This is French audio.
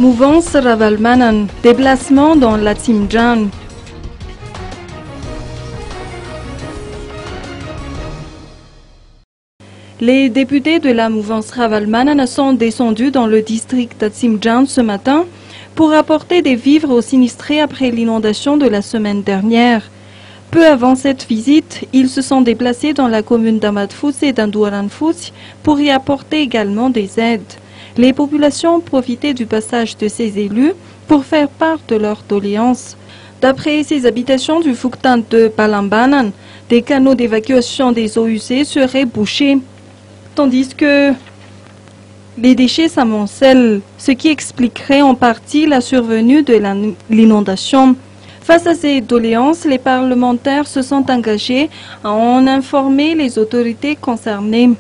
Mouvance Ravalmanan, déplacement dans la Timjan. Les députés de la mouvance Ravalmanan sont descendus dans le district d'Atsimjan ce matin pour apporter des vivres aux sinistrés après l'inondation de la semaine dernière. Peu avant cette visite, ils se sont déplacés dans la commune d'Amadfous et d'Andouaranfous pour y apporter également des aides. Les populations ont profité du passage de ces élus pour faire part de leurs doléances. D'après ces habitations du Fouktan de Palambanan, des canaux d'évacuation des eaux usées seraient bouchés, tandis que les déchets s'amoncellent, ce qui expliquerait en partie la survenue de l'inondation. Face à ces doléances, les parlementaires se sont engagés à en informer les autorités concernées.